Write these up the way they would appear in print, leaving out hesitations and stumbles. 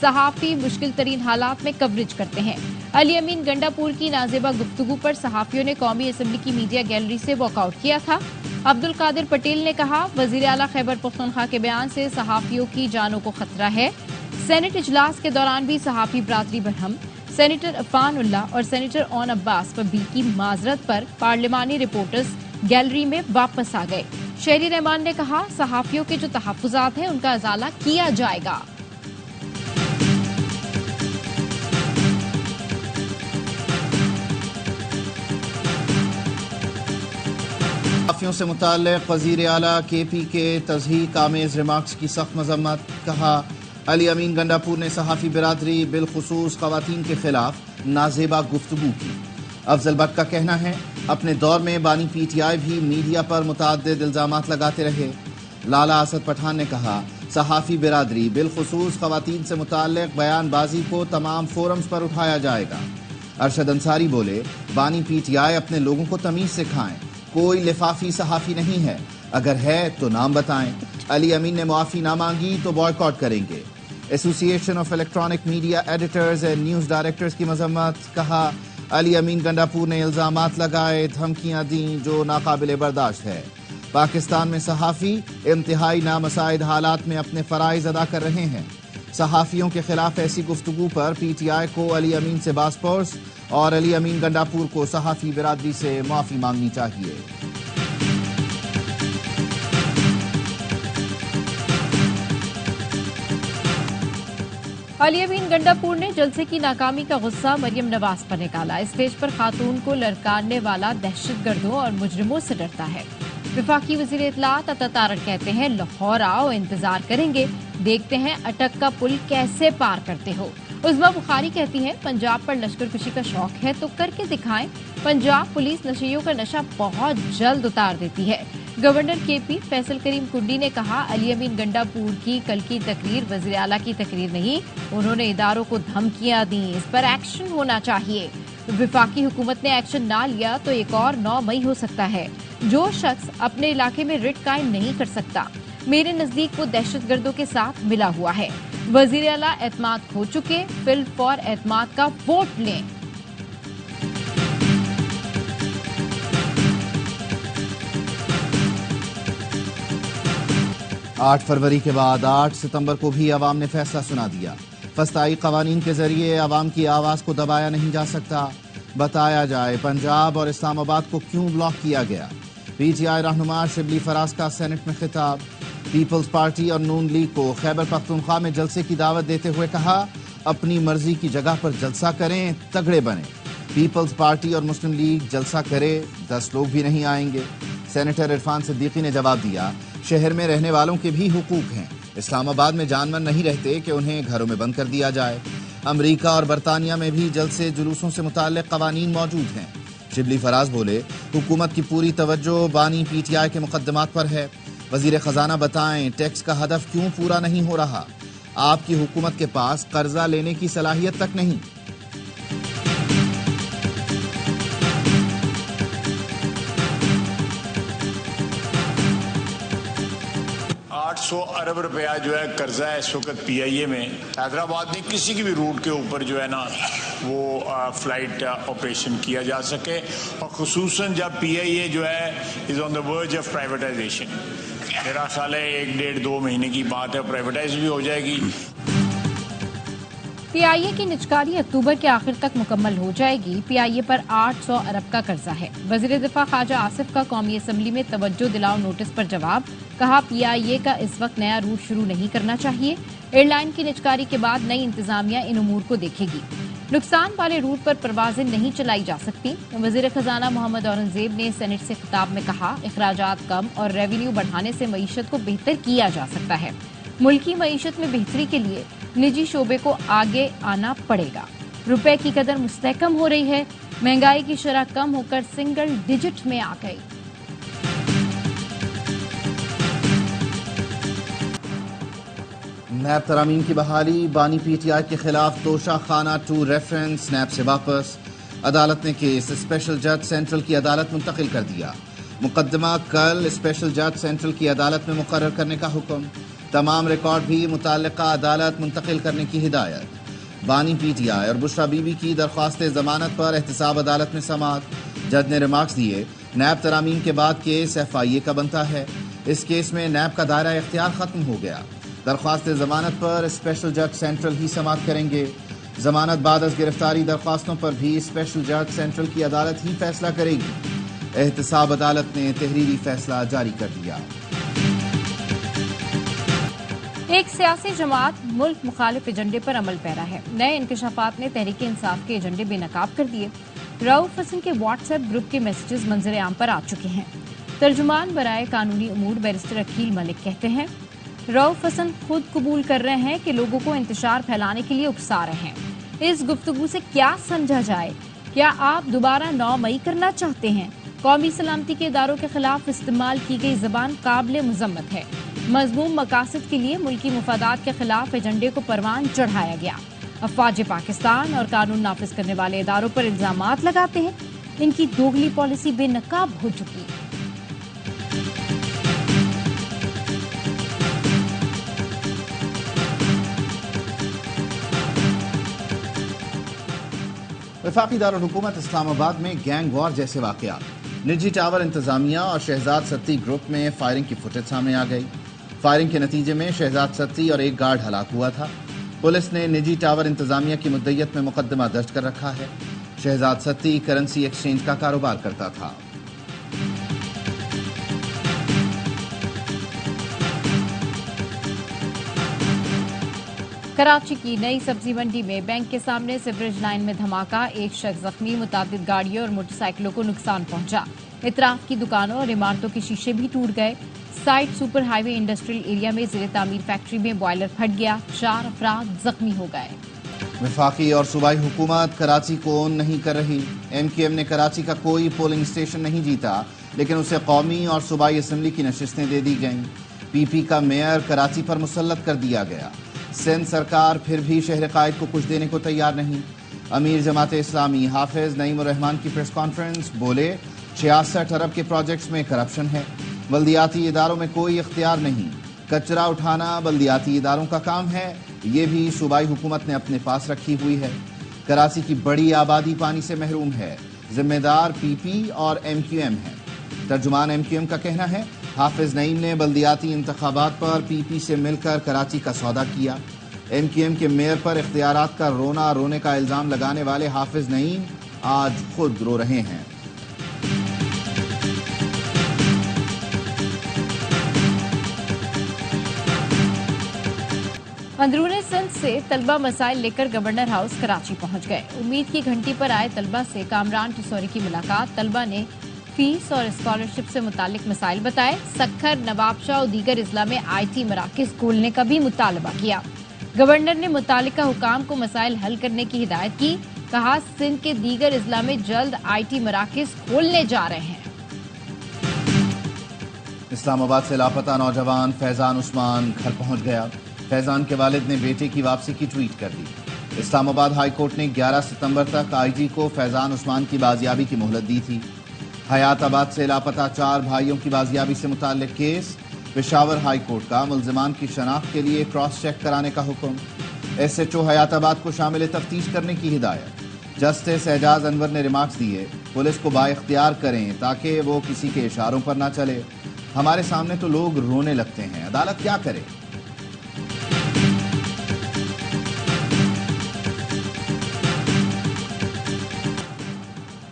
صحافی مشکل ترین حالات میں کوریج کرتے ہیں۔ علی امین گنڈاپور کی نازیبہ گفتگو پر صحافیوں نے قومی اسمبلی کی میڈیا گیلری سے واک آؤٹ کیا تھا۔ عبد القادر پٹیل نے کہا، وزیر اعلیٰ خیبر پختونخوا کے بیان سے صحافیوں کی جانوں کو خطرہ ہے۔ سینٹ اجلاس کے دوران بھی صحافی برادری برہم۔ سینیٹر عفان اللہ اور سینیٹر اون عباس فبی کی معذرت پر پارلیمانی رپورٹرز گیلری میں واپس آ گئے۔ شہری رحمان نے کہا، صحافیوں کے جو تحفظات ہیں ان کا ازالہ کیا جائے گا۔ صحافیوں سے متعلق وزیر اعلیٰ کے پی کے تضحیک آمیز ریمارکس کی سخت مذمت۔ کہا، علی امین گنڈاپور نے صحافی برادری بالخصوص خواتین کے خلاف نازیبہ گفتگو کی۔ افضل بٹ کا کہنا ہے، اپنے دور میں بانی پی ٹی آئی بھی میڈیا پر متعدد الزامات لگاتے رہے۔ لالا اسد پٹھان نے کہا، صحافی برادری بالخصوص خواتین سے متعلق بیان بازی کو تمام فورمز پر اٹھایا جائے گا۔ ارشد انصاری بولے، بانی پی ٹی آئی اپنے لوگوں کو تمیز سکھائیں، کوئی لفافی صحافی نہیں ہے، اگر ہے تو نام بتائیں۔ علی امین نے معافی نہ مانگی تو بائیکاٹ کریں گے۔ ایسوسی ایشن of electronic media editors and news directors کی مذمت۔ کہا، علی امین گنڈاپور نے الزامات لگائے، دھمکیاں دیں جو ناقابل برداشت ہے۔ پاکستان میں صحافی انتہائی نامساعد حالات میں اپنے فرائض ادا کر رہے ہیں۔ صحافیوں کے خلاف ایسی گفتگو پر پی ٹی آئی کو علی امین سے باز پرس اور علی امین گنڈاپور کو صحافی برادری سے معافی مانگنی چاہیے۔ علی امین گنڈاپور نے جلسے کی ناکامی کا غصہ مریم نواز پر نکالا۔ اسٹیج پر خاتون کو للکارنے والا دہشت گردوں اور مجرموں سے ڈرتا ہے۔ وفاقی وزیر اطلاعات عطا تارڑ کہتے ہیں، لاہور آؤ، انتظار کریں گے، دیکھتے ہیں اٹک کا پل کیسے پار کرتے ہو۔ عظمیٰ بخاری کہتی ہیں، پنجاب پر لشکر کشی کا شوق ہے تو کر کے دکھائیں۔ پنجاب پولیس نشیوں کا نشہ بہت جلد اتار دیتی ہے۔ گورنر کے پی فیصل کریم کنڈی نے کہا، علی امین گنڈاپور کی کل کی تقریر وزیر اعلیٰ کی تقریر نہیں، انہوں نے اداروں کو دھمکیاں دیں، اس پر ایکشن ہونا چاہیے۔ وفاقی حکومت نے ایکشن نہ لیا تو ایک اور 9 مئی ہو سکتا ہے۔ جو شخص اپنے علاقے میں رٹ قائم نہیں کر سکتا، میرے نزدیک وہ دہشت گردوں کے ساتھ ملا ہوا ہے۔ وزیر اعلیٰ اعتماد کھو چکے، فل فار اعتماد کا ووٹ لیں۔ 8 فروری کے بعد 8 ستمبر کو بھی عوام نے فیصلہ سنا دیا۔ فسطائی قوانین کے ذریعے عوام کی آواز کو دبایا نہیں جا سکتا۔ بتایا جائے پنجاب اور اسلام آباد کو کیوں بلاک کیا گیا۔ پی ٹی آئی رہنما شبلی فراز کا سینٹ میں خطاب۔ پیپلز پارٹی اور نون لیگ کو خیبر پختونخوا میں جلسے کی دعوت دیتے ہوئے کہا، اپنی مرضی کی جگہ پر جلسہ کریں، تگڑے بنیں۔ پیپلز پارٹی اور مسلم لیگ جلسہ کرے، 10 لوگ بھی نہیں آئیں گے۔ سینیٹر عرفان صدیقی نے جواب دیا، شہر میں رہنے والوں کے بھی حقوق ہیں، اسلام آباد میں جانور نہیں رہتے کہ انہیں گھروں میں بند کر دیا جائے۔ امریکہ اور برطانیہ میں بھی جلسے جلوسوں سے متعلق قوانین موجود ہیں۔ شبلی فراز بولے، حکومت کی پوری توجہ بانی پی ٹی آئی کے مقدمات پر ہے۔ وزیر خزانہ بتائیں، ٹیکس کا ہدف کیوں پورا نہیں ہو رہا؟ آپ کی حکومت کے پاس قرضہ لینے کی صلاحیت تک نہیں۔ 800 ارب روپیہ جو ہے قرضہ ہے اس وقت پی آئی اے میں۔ حیدرآباد میں کسی کی بھی روٹ کے اوپر جو ہے نا وہ فلائٹ آپریشن کیا جا سکے، اور خصوصاً جب پی آئی اے جو ہے از آن دا ورج آف پرائیویٹائزیشن۔ میرا خیال ہے 1-1.5-2 مہینے کی بات ہے، پرائیویٹائز بھی ہو جائے گی۔ پی آئی اے کی نجکاری اکتوبر کے آخر تک مکمل ہو جائے گی۔ پی آئی اے پر 800 ارب کا قرضہ ہے۔ وزیر دفاع خواجہ آصف کا قومی اسمبلی میں توجہ دلاؤ نوٹس پر جواب، کہا پی آئی اے کا اس وقت نیا روٹ شروع نہیں کرنا چاہیے۔ ایئر لائن کی نجکاری کے بعد نئی انتظامیہ ان امور کو دیکھے گی۔ نقصان والے روٹ پر پروازیں نہیں چلائی جا سکتی۔ وزیر خزانہ محمد اورنگزیب نے سینٹ سے خطاب میں کہا، اخراجات کم اور ریونیو بڑھانے سے معیشت کو بہتر کیا جا سکتا ہے۔ ملکی معیشت میں بہتری کے لیے نجی شعبے کو آگے آنا پڑے گا۔ روپے کی قدر مستحکم ہو رہی ہے، مہنگائی کی شرح کم ہو کر سنگل ڈیجٹ میں آ گئی۔ نیب ترامیم کی بحالی، بانی پی ٹی آئی کے خلاف توشہ خانہ 2 ریفرنس نیب سے واپس۔ عدالت نے کیس اسپیشل جج سینٹرل کی عدالت منتقل کر دیا۔ مقدمہ کل اسپیشل جج سینٹرل کی عدالت میں مقرر کرنے کا حکم۔ تمام ریکارڈ بھی متعلقہ عدالت منتقل کرنے کی ہدایت۔ بانی پی ٹی آئی اور بشرا بی بی کی درخواست ضمانت پر احتساب عدالت میں سماعت۔ جج نے ریمارکس دیے، نیب ترامیم کے بعد کیس ایف آئی اے کا بنتا ہے۔ اس کیس میں نیب کا دائرہ اختیار ختم ہو گیا۔ درخواست ضمانت پر اسپیشل جج سینٹرل ہی سماعت کریں گے۔ ضمانت بعد از گرفتاری درخواستوں پر بھی اسپیشل جج سینٹرل کی عدالت ہی فیصلہ کرے گی۔ احتساب عدالت نے تحریری فیصلہ جاری کر دیا۔ ایک سیاسی جماعت ملک مخالف ایجنڈے پر عمل پیرا ہے۔ نئے انکشافات نے تحریک انصاف کے ایجنڈے بے نقاب کر دیے۔ رؤف حسن کے واٹس ایپ گروپ کے میسیجز منظر عام پر آ چکے ہیں۔ ترجمان برائے قانونی امور بیرسٹر عقیل ملک کہتے ہیں، رؤف حسن خود قبول کر رہے ہیں کہ لوگوں کو انتشار پھیلانے کے لیے اکسا رہے ہیں۔ اس گفتگو سے کیا سمجھا جائے؟ کیا آپ دوبارہ 9 مئی کرنا چاہتے ہیں؟ قومی سلامتی کے اداروں کے خلاف استعمال کی گئی زبان قابل مذمت ہے۔ مذموم مقاصد کے لیے ملکی مفادات کے خلاف ایجنڈے کو پروان چڑھایا گیا۔ افواج پاکستان اور قانون نافذ کرنے والے اداروں پر الزامات لگاتے ہیں، ان کی دوگلی پالیسی بے نقاب ہو چکی۔ وفاقی دارالحکومت اسلام آباد میں گینگ وار جیسے واقعات۔ نجی ٹاور انتظامیہ اور شہزاد ستی گروپ میں فائرنگ کی فوٹیج سامنے آ گئی۔ فائرنگ کے نتیجے میں شہزاد ستی اور ایک گارڈ ہلاک ہوا تھا۔ پولیس نے نجی ٹاور انتظامیہ کی مدعیت میں مقدمہ درج کر رکھا ہے۔ شہزاد ستی کرنسی ایکسچینج کا کاروبار کرتا تھا۔ کراچی کی نئی سبزی منڈی میں بینک کے سامنے سیوریج لائن میں دھماکہ، ایک شخص زخمی، متعدد گاڑیوں اور موٹر سائیکلوں کو نقصان پہنچا۔ اطراف کی دکانوں اور عمارتوں کے شیشے بھی ٹوٹ گئے۔ سائٹ سپر ہائی وے انڈسٹریل ایریا میں زیر تعمیر فیکٹری میں بوائلر پھٹ گیا، 4 افراد زخمی ہو گئے۔ وفاقی اور صوبائی حکومت کراچی کو اون نہیں کر رہی۔ ایم کیو ایم نے کراچی کا کوئی پولنگ اسٹیشن نہیں جیتا، لیکن اسے قومی اور صوبائی اسمبلی کی نشستیں دے دی گئیں۔ پی پی کا میئر کراچی پر مسلط کر دیا گیا۔ سندھ سرکار پھر بھی شہر قائد کو کچھ دینے کو تیار نہیں۔ امیر جماعت اسلامی حافظ نعیم الرحمان کی پریس کانفرنس، بولے 66 ارب کے پروجیکٹس میں کرپشن ہے، بلدیاتی اداروں میں کوئی اختیار نہیں، کچرا اٹھانا بلدیاتی اداروں کا کام ہے، یہ بھی صوبائی حکومت نے اپنے پاس رکھی ہوئی ہے۔ کراچی کی بڑی آبادی پانی سے محروم ہے، ذمہ دار پی پی اور ایم کیو ایم ہے۔ ترجمان ایم کیو ایم کا کہنا ہے، حافظ نعیم نے بلدیاتی انتخابات پر پی پی سے مل کر کراچی کا سودا کیا۔ ایم کیو ایم کے میئر پر اختیارات کا رونے کا الزام لگانے والے حافظ نعیم آج خود رو رہے ہیں۔ اندرون سندھ سے طلبہ مسائل لے کر گورنر ہاؤس کراچی پہنچ گئے۔ امید کی گھنٹی پر آئے طلبہ سے کامران ٹسوری کی ملاقات۔ طلبہ نے فیس اور اسکالرشپ سے متعلق مسائل بتائے۔ سکھر، نواب شاہ اور دیگر اضلاع میں آئی ٹی مراکز کھولنے کا بھی مطالبہ کیا۔ گورنر نے متعلقہ حکام کو مسائل حل کرنے کی ہدایت کی، کہا سندھ کے دیگر اضلاع میں جلد آئی ٹی مراکز کھولنے جا رہے ہیں۔ اسلام آباد سے لاپتہ نوجوان فیضان عثمان گھر پہنچ گیا۔ فیضان کے والد نے بیٹے کی واپسی کی ٹویٹ کر دی۔ اسلام آباد ہائی کورٹ نے 11 ستمبر تک آئی جی کو فیضان عثمان کی بازیابی کی مہلت دی تھی۔ حیات آباد سے لاپتہ 4 بھائیوں کی بازیابی سے متعلق کیس، پشاور ہائی کورٹ کا ملزمان کی شناخت کے لیے کراس چیک کرانے کا حکم، ایس ایچ او حیات آباد کو شامل تفتیش کرنے کی ہدایت۔ جسٹس اعجاز انور نے ریمارکس دیے، پولیس کو بااختیار کریں تاکہ وہ کسی کے اشاروں پر نہ چلے۔ ہمارے سامنے تو لوگ رونے لگتے ہیں، عدالت کیا کرے؟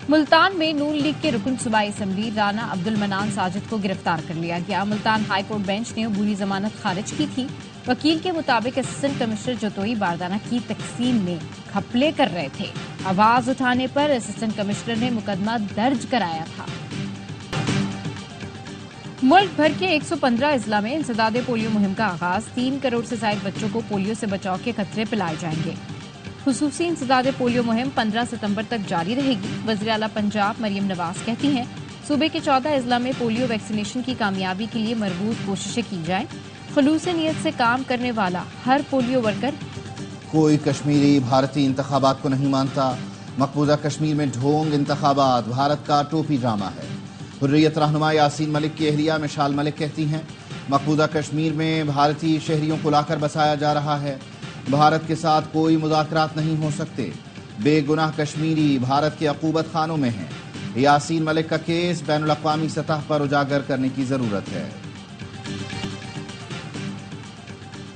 ملتان میں نون لیگ کے رکن صوبائی اسمبلی رانا عبد المنان ساجد کو گرفتار کر لیا گیا۔ ملتان ہائی کورٹ بینچ نے عبوری ضمانت خارج کی تھی۔ وکیل کے مطابق اسسٹنٹ کمشنر جوتوئی باردانہ کی تقسیم میں گھپلے کر رہے تھے۔ آواز اٹھانے پر اسسٹنٹ کمشنر نے مقدمہ درج کرایا تھا۔ ملک بھر کے 115 اضلاع میں انسداد پولیو مہم کا آغاز، 3 کروڑ سے زائد بچوں کو پولیو سے بچاؤ کے قطرے پلائے جائیں گے۔ خصوصی انسداد پولیو مہم 15 ستمبر تک جاری رہے گی۔ وزیر اعلیٰ پنجاب مریم نواز کہتی ہیں، صوبے کے 14 اضلاع میں پولیو ویکسینیشن کی کامیابی کے لیے مربوط کوششیں کی جائیں۔ خلوص نیت سے کام کرنے والا ہر پولیو ورکر۔ کوئی کشمیری بھارتی انتخابات کو نہیں مانتا، مقبوضہ کشمیر میں ڈھونگ انتخابات بھارت کا ٹوپی ڈرامہ ہے۔ حریت رہنما یاسین ملک کی اہلیہ مشال ملک کہتی ہیں، مقبوضہ کشمیر میں بھارتی شہریوں کو لا کر بسایا جا رہا ہے، بھارت کے ساتھ کوئی مذاکرات نہیں ہو سکتے، بے گناہ کشمیری بھارت کے عقوبت خانوں میں ہیں، یاسین ملک کا کیس بین الاقوامی سطح پر اجاگر کرنے کی ضرورت ہے۔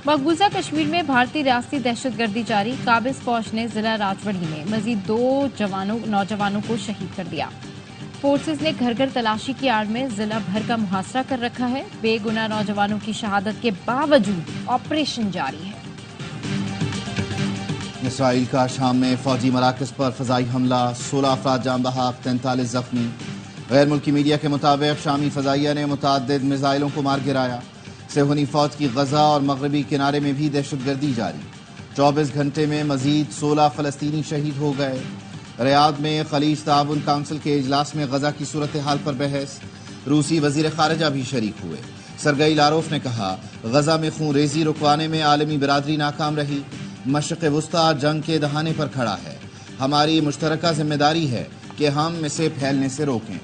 مقبوضہ کشمیر میں بھارتی ریاستی دہشت گردی جاری، قابض فوج نے ضلع راجوری میں مزید 2 نوجوانوں کو شہید کر دیا۔ فورسز نے گھر گھر تلاشی کی آڑ میں ضلع بھر کا محاصرہ کر رکھا ہے، بے گناہ نوجوانوں کی شہادت کے باوجود آپریشن جاری ہے۔ اسرائیل کا شام میں فوجی مراکز پر فضائی حملہ، 16 افراد جاں بحق، 43 زخمی۔ غیر ملکی میڈیا کے مطابق شامی فضائیہ نے متعدد میزائلوں کو مار گرایا۔ صہیونی فوج کی غزہ اور مغربی کنارے میں بھی دہشت گردی جاری، 24 گھنٹے میں مزید 16 فلسطینی شہید ہو گئے۔ ریاض میں خلیج تعاون کونسل کے اجلاس میں غزہ کی صورتحال پر بحث، روسی وزیر خارجہ بھی شریک ہوئے۔ سرگئی لاروف نے کہا، غزہ میں خون ریزی رکوانے میں عالمی برادری ناکام رہی، مشرق وسطیٰ جنگ کے دہانے پر کھڑا ہے، ہماری مشترکہ ذمہ داری ہے کہ ہم اسے پھیلنے سے روکیں۔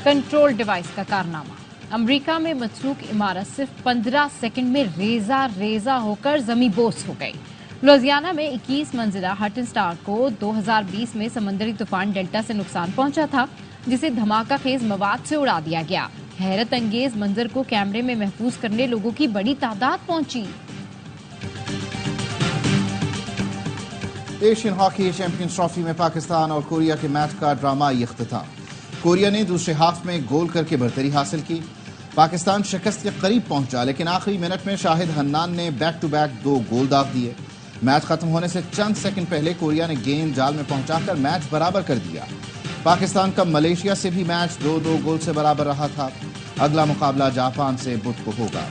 کنٹرول ڈیوائس کا کارنامہ، امریکہ میں متروک عمارت صرف 15 سیکنڈ میں ریزہ ہو کر زمیں بوس ہو گئی۔ لوزیانہ میں 21 منزلہ ہٹن سٹار کو 2020 میں سمندری طوفان ڈیلٹا سے نقصان پہنچا تھا، جسے دھماکہ خیز مواد سے اڑا دیا گیا۔ حیرت انگیز منظر کو کیمرے میں محفوظ کرنے لوگوں کی بڑی تعداد پہنچی۔ ایشین ہاکی چیمپئنز ٹرافی میں پاکستان اور کوریا کے میچ کا ڈرامائی اختتام، کوریا نے دوسرے ہاف میں گول کر کے برتری حاصل کی، پاکستان شکست کے قریب پہنچا، لیکن آخری منٹ میں شاہد حنان نے بیک ٹو بیک 2 گول داغ دیے۔ میچ ختم ہونے سے چند سیکنڈ پہلے کوریا نے گیند جال میں پہنچا کر میچ برابر کر دیا۔ پاکستان کا ملیشیا سے بھی میچ 2-2 گول سے برابر رہا تھا۔ اگلا مقابلہ جاپان سے بدھ کو ہوگا۔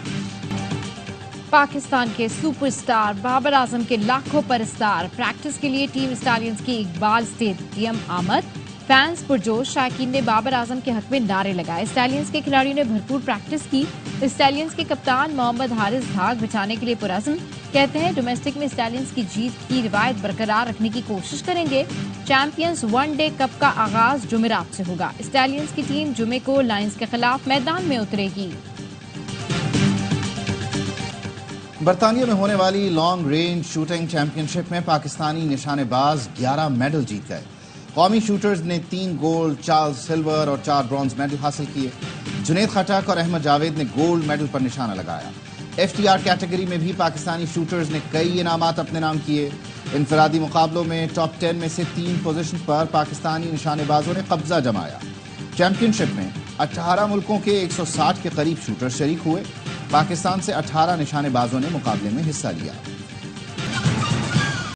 پاکستان کے سپر سٹار بابر اعظم کے لاکھوں پرستار پریکٹس کے لیے ٹیم اسٹالینز کی اقبال اسٹیڈیم آمد، فینس پرجوش، شائقین نے بابر اعظم کے حق میں نعرے لگائے۔ اسٹالینز کے کھلاڑیوں نے بھرپور پریکٹس کی۔ اسٹالینز کے کپتان محمد حارث دھاگ بچانے کے لیے پرعزم، کہتے ہیں ڈومیسٹک میں اسٹالینز کی جیت کی روایت برقرار رکھنے کی کوشش کریں گے۔ چیمپئنز ون ڈے کپ کا آغاز جمعرات سے ہوگا۔ اسٹالینز کی ٹیم جمعے کو لائنز کے خلاف میدان میں اترے گی۔ برطانیہ میں ہونے والی لانگ رینج شوٹنگ چیمپئن شپ میں پاکستانی نشانے باز 11 میڈل جیت گئے۔ قومی شوٹرز نے 3 گولڈ، 4 سلور اور 4 برونز میڈل حاصل کیے۔ جنید خٹک اور احمد جاوید نے گولڈ میڈل پر نشانہ لگایا۔ FTR کیٹیگری میں بھی پاکستانی شوٹرز نے کئی انعامات اپنے نام کیے۔ انفرادی مقابلوں میں ٹاپ 10 میں سے 3 پوزیشن پر پاکستانی نشانے بازوں نے قبضہ جمایا۔ چیمپئن شپ میں 18 ملکوں کے 160 کے قریب شوٹر شریک ہوئے۔ پاکستان سے 18 نشانے بازوں نے مقابلے میں حصہ لیا۔